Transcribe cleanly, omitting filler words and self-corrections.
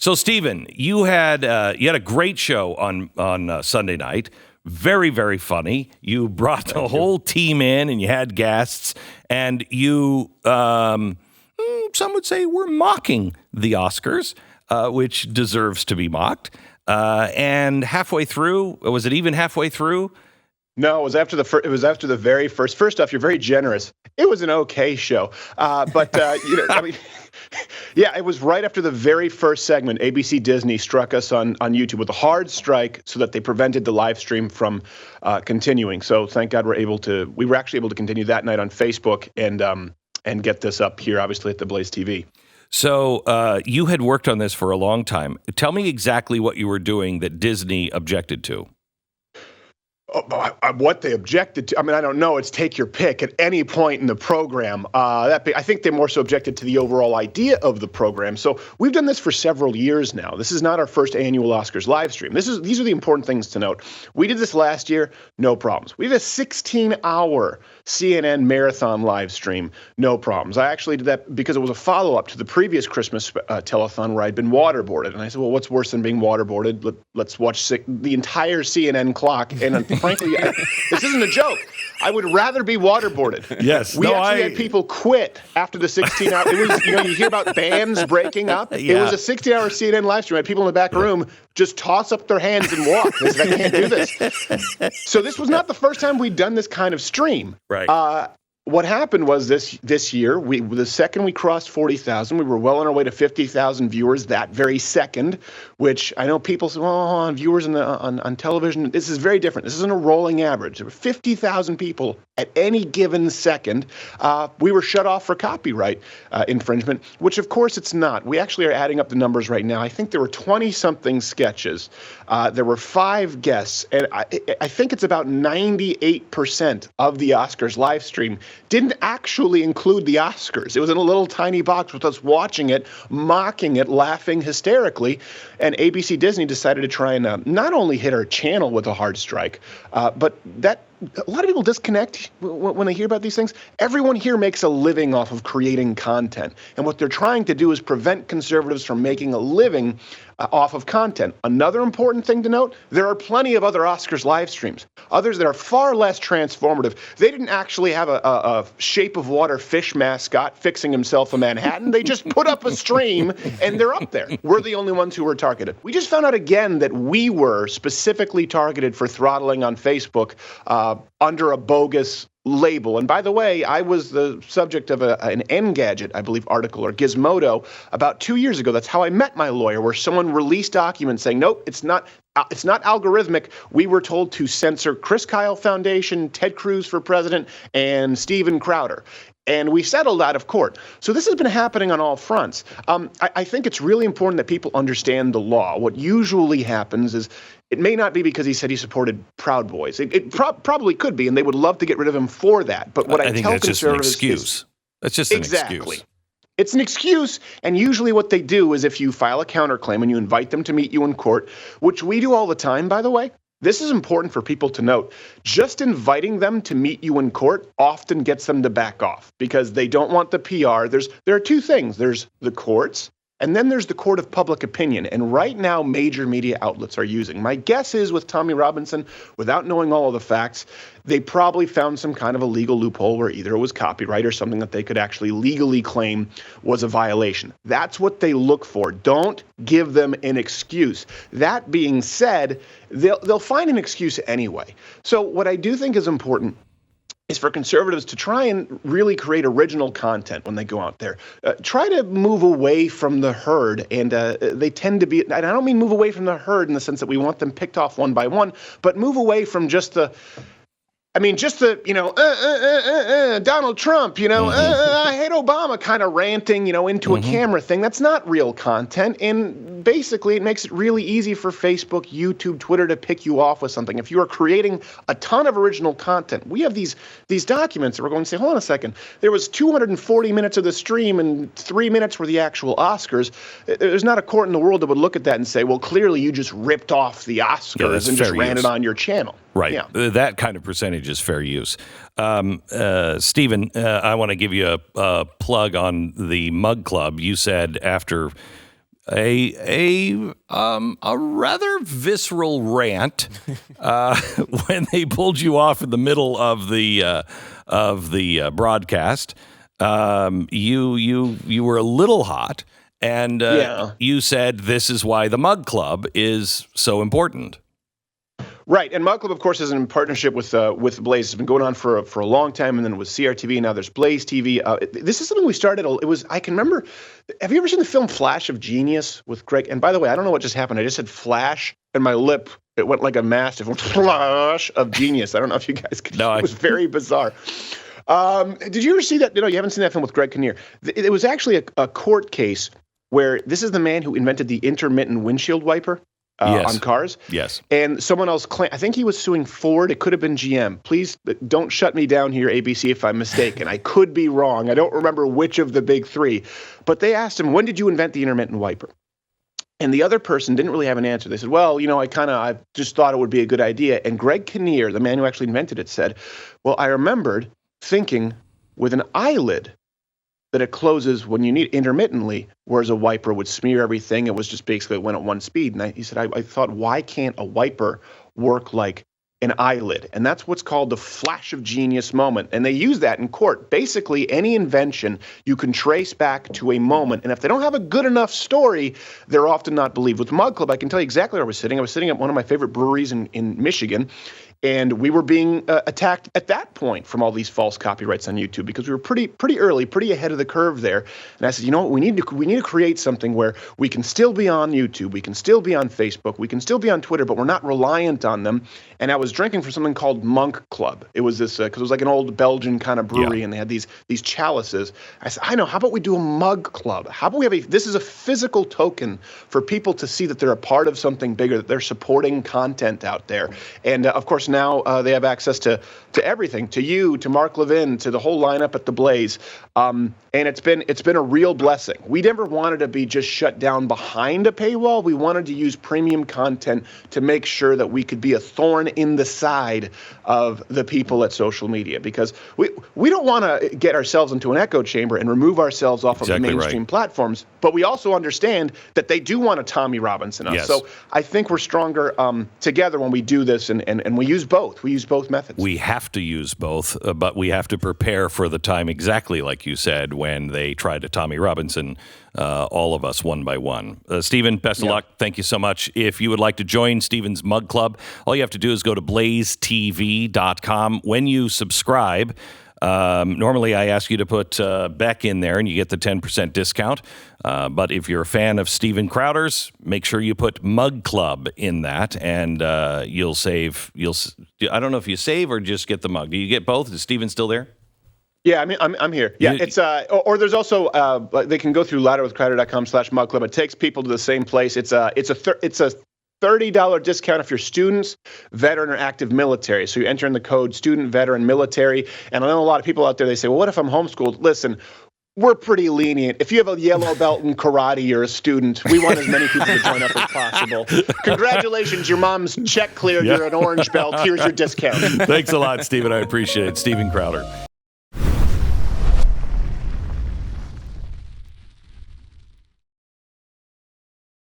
So, Stephen, you had a great show on Sunday night. Very, very funny. You brought the whole team in, and you had guests, and you, some would say, were mocking the Oscars, which deserves to be mocked. And halfway through, was it even halfway through? No, it was after the very first. First off, you're very generous. It was an okay show, but yeah, it was right after the very first segment. ABC Disney struck us on YouTube with a hard strike, so that they prevented the live stream from continuing. So thank God we were actually able to continue that night on Facebook and get this up here, obviously at the Blaze TV. So you had worked on this for a long time. Tell me exactly what you were doing that Disney objected to. What they objected to, I don't know. It's take your pick at any point in the program. I think they more so objected to the overall idea of the program. So we've done this for several years now. This is not our first annual Oscars live stream. These are the important things to note. We did this last year, no problems. We did a 16-hour CNN marathon live stream, no problems. I actually did that because it was a follow-up to the previous Christmas telethon where I'd been waterboarded. And I said, well, what's worse than being waterboarded? Let's watch the entire CNN clock. And frankly, this isn't a joke. I would rather be waterboarded. Yes. We had people quit after the 16-hour. It was, you hear about bands breaking up. Yeah. It was a 16-hour CNN live stream. I had people in the back room just toss up their hands and walk. They said, I can't do this. So this was not the first time we'd done this kind of stream. Right. What happened was this year, the second we crossed 40,000, we were well on our way to 50,000 viewers that very second, which I know people say, on viewers on television, this is very different. This isn't a rolling average. There were 50,000 people at any given second. We were shut off for copyright infringement, which of course it's not. We actually are adding up the numbers right now. I think there were 20-something sketches. There were 5 guests, and I think it's about 98% of the Oscars live stream didn't actually include the Oscars. It was in a little tiny box with us watching it, mocking it, laughing hysterically. And ABC Disney decided to try and not only hit our channel with a hard strike, but that a lot of people disconnect when they hear about these things. Everyone here makes a living off of creating content. And what they're trying to do is prevent conservatives from making a living off of content. Another important thing to note, there are plenty of other Oscars live streams, others that are far less transformative. They didn't actually have a Shape of Water fish mascot fixing himself a Manhattan. They just put up a stream and they're up there. We're the only ones who were targeted. We just found out again that we were specifically targeted for throttling on Facebook under a bogus label. And by the way, I was the subject of an Engadget, I believe, article or Gizmodo about 2 years ago. That's how I met my lawyer, where someone released documents saying, nope, it's not algorithmic. We were told to censor Chris Kyle Foundation, Ted Cruz for president, and Steven Crowder. And we settled out of court. So this has been happening on all fronts. I think it's really important that people understand the law. What usually happens is it may not be because he said he supported Proud Boys. It probably could be, and they would love to get rid of him for that. But what I think tell that's just an conservatives excuse. That's just an excuse. It's an excuse, and usually what they do is if you file a counterclaim and you invite them to meet you in court, which we do all the time, by the way. This is important for people to note. Just inviting them to meet you in court often gets them to back off because they don't want the PR. There are two things. There's the courts, and then there's the court of public opinion. And right now, major media outlets are using. My guess is with Tommy Robinson, without knowing all of the facts, they probably found some kind of a legal loophole where either it was copyright or something that they could actually legally claim was a violation. That's what they look for. Don't give them an excuse. That being said, they'll find an excuse anyway. So what I do think is important is for conservatives to try and really create original content when they go out there. Try to move away from the herd, and they tend to be, and I don't mean move away from the herd in the sense that we want them picked off one by one, but move away from just the Donald Trump, I hate Obama kind of ranting, into a camera thing. That's not real content. And basically, it makes it really easy for Facebook, YouTube, Twitter to pick you off with something. If you are creating a ton of original content, we have these documents that we're going to say, hold on a second. There was 240 minutes of the stream and 3 minutes were the actual Oscars. There's not a court in the world that would look at that and say, well, clearly you just ripped off the Oscars and just ran it on your channel. Right. Yeah. That kind of percentage is fair use. Stephen, I want to give you a plug on the Mug Club. You said after a rather visceral rant when they pulled you off in the middle of the broadcast. You were a little hot, and you said this is why the Mug Club is so important. Right, and Mug Club, of course, is in partnership with Blaze. It's been going on for a long time, and then it was CRTV. Now there's Blaze TV. This is something we started. I can remember. Have you ever seen the film Flash of Genius with Greg? And by the way, I don't know what just happened. I just said Flash, and my lip it went like a mastiff. Flash of Genius. I don't know if you guys could. No, it was very bizarre. Did you ever see that? No, you haven't seen that film with Greg Kinnear. It was actually a court case where this is the man who invented the intermittent windshield wiper. On cars. Yes. And someone else claimed, I think he was suing Ford. It could have been GM. Please don't shut me down here, ABC, if I'm mistaken. I could be wrong. I don't remember which of the big three. But they asked him, when did you invent the intermittent wiper? And the other person didn't really have an answer. They said, well, I just thought it would be a good idea. And Greg Kinnear, the man who actually invented it, said, well, I remembered thinking with an eyelid that it closes when you need intermittently, whereas a wiper would smear everything. It was just basically it went at one speed. And he said, I thought, why can't a wiper work like an eyelid? And that's what's called the flash of genius moment. And they use that in court. Basically, any invention you can trace back to a moment. And if they don't have a good enough story, they're often not believed. With Mug Club, I can tell you exactly where I was sitting. I was sitting at one of my favorite breweries in Michigan. And we were being attacked at that point from all these false copyrights on YouTube because we were pretty early, pretty ahead of the curve there. And I said, you know what, we need to create something where we can still be on YouTube, we can still be on Facebook, we can still be on Twitter, but we're not reliant on them. And I was drinking from something called Monk Club. It was this because it was like an old Belgian kind of brewery, and they had these chalices. I said, I know. How about we do a Mug Club? How about we have this is a physical token for people to see that they're a part of something bigger, that they're supporting content out there. And of course, now they have access to everything, to you, to Mark Levin, to the whole lineup at the Blaze, and it's been a real blessing. We never wanted to be just shut down behind a paywall. We wanted to use premium content to make sure that we could be a thorn in the side of the people at social media, because we don't want to get ourselves into an echo chamber and remove ourselves off of the mainstream platforms, but we also understand that they do want a Tommy Robinson us. Yes. So I think we're stronger together when we do this, and we use both. We use both methods. We have to use both, but we have to prepare for the time, exactly like you said, when they try to Tommy Robinson all of us one by one. Stephen, best of luck. Thank you so much. If you would like to join Stephen's Mug Club, all you have to do is go to blazetv.com. When you subscribe, normally I ask you to put Beck in there and you get the 10% discount. But if you're a fan of Steven Crowder's, make sure you put Mug Club in that, and you'll save. I don't know if you save or just get the mug. Do you get both? Is Steven still there? Yeah, I mean, I'm here. Yeah, it's or there's also they can go through louderwithcrowder.com/Mug Club. It takes people to the same place. It's a $30 discount if you're students, veteran, or active military. So you enter in the code student, veteran, military. And I know a lot of people out there, they say, well, what if I'm homeschooled? Listen, we're pretty lenient. If you have a yellow belt in karate, you're a student. We want as many people to join up as possible. Congratulations, your mom's check cleared. You're an orange belt. Here's your discount. Thanks a lot, Stephen. I appreciate it. Steven Crowder.